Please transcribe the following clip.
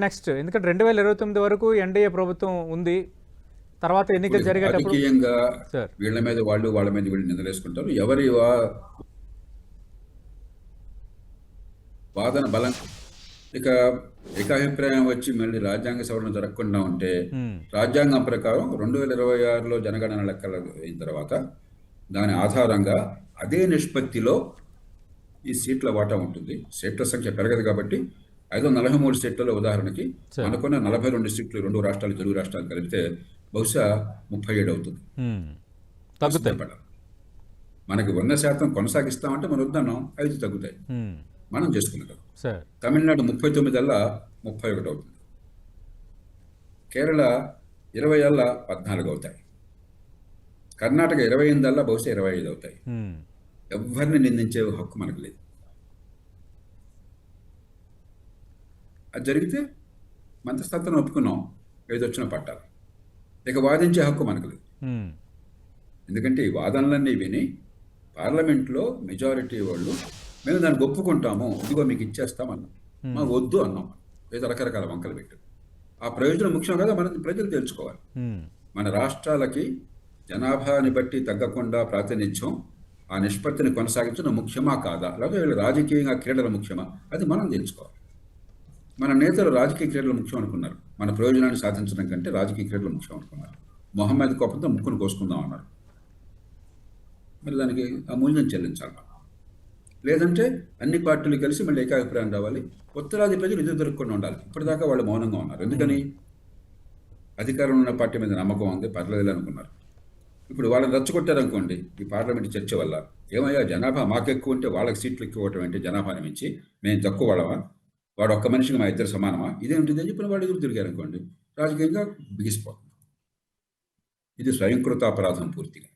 Next? ఎందుకంటే 2029 వరకు NDA ప్రభుత్వం ఉంది. తర్వాత ఇప్పుడు ఎన్నికలు జరిగేటప్పుడు రాజకీయంగా సార్ వీళ్ళ మీద వాళ్ళు, వాళ్ళ మీద వీళ్ళు నిందలేసుకుంటారు. ఎవరి వాదన బలం. ఇక ఏకాభిప్రాయం వచ్చి మళ్ళీ రాజ్యాంగ సవరణ జరగకుండా ఉంటే రాజ్యాంగం ప్రకారం 2026లో జనగణన లెక్కలు అయిన తర్వాత దాని ఆధారంగా అదే నిష్పత్తిలో ఈ సీట్ల వాటా ఉంటుంది. సీట్ల సంఖ్య పెరగదు కాబట్టి 543 సీట్లలో ఉదాహరణకి సార్ మనకున్న 42 సీట్లు 2 రాష్ట్రాలు తెలుగు రాష్ట్రాలు కలిపితే బహుశా 37 అవుతుంది. తగ్గుతాయి. పడాలి. మనకి 100% కొనసాగిస్తామంటే మనం వద్దన్నాం, 5 తగ్గుతాయి. మనం చేసుకున్నాం కదా. సార్ తమిళనాడు 39 అల్లా 31 అవుతుంది. కేరళ 20 అల్లా 14 అవుతాయి. కర్ణాటక 28 అల్లా బహుశా 25 అవుతాయి. ఎవరిని నిందించే హక్కు మనకు లేదు. అది జరిగితే మంత్రస్థానం ఒప్పుకున్నాం, ఏదొచ్చినా పట్టాలి. ఇక వాదించే హక్కు మనకు లేదు. ఎందుకంటే ఈ వాదనలన్నీ విని పార్లమెంట్లో మెజారిటీ వాళ్ళు మేము దాన్ని ఒప్పుకుంటాము, ఇదిగో మీకు ఇచ్చేస్తామన్నాం. మాకు వద్దు అన్నాం. ఏదో రకరకాల వంకలు పెట్టారు. ఆ ప్రయోజనం ముఖ్యం కదా, మనం ప్రజలు తెలుసుకోవాలి. మన రాష్ట్రాలకి జనాభాని బట్టి తగ్గకుండా ప్రాతినిధ్యం, ఆ నిష్పత్తిని కొనసాగించడం ముఖ్యమా కాదా, అలాగే వీళ్ళు రాజకీయంగా క్రీడలు ముఖ్యమా, అది మనం తెలుసుకోవాలి. మన నేతలు రాజకీయ క్రీడలు ముఖ్యం అనుకున్నారు. మన ప్రయోజనాన్ని సాధించడం కంటే రాజకీయ క్రీడలు ముఖ్యం అనుకున్నారు. మొహమ్మద్ కోపంతో ముక్కును కోసుకుందాం అన్నారు. మరి దానికి ఆ మూల్యం చెల్లించాలి మనం. లేదంటే అన్ని పార్టీలు కలిసి మళ్ళీ ఏకాభిప్రాయం రావాలి. ఉత్తరాది ప్రజలు ఎదురు దొరకకుండా ఉండాలి. ఇప్పటిదాకా వాళ్ళు మౌనంగా ఉన్నారు. ఎందుకని? అధికారంలో ఉన్న పార్టీ మీద నమ్మకం ఉంది, పర్లేదు అనుకున్నారు. ఇప్పుడు వాళ్ళని రచ్చగొట్టారనుకోండి ఈ పార్లమెంట్ చర్చ వల్ల, ఏమయ్యా జనాభా మాకెక్కువ ఉంటే వాళ్ళకి సీట్లు ఎక్కువ ఇవ్వటం ఏంటి, జనాభాని మించి మేము తక్కువ వాళ్ళమా, వాడు ఒక్క మనిషికి మా ఇద్దరు సమానమా, ఇదేమిటిది అని చెప్పిన వాళ్ళు ఎదురు తిరిగారు అనుకోండి, రాజకీయంగా బిగిసిపోతుంది. ఇది స్వయంకృత అపరాధం పూర్తిగా.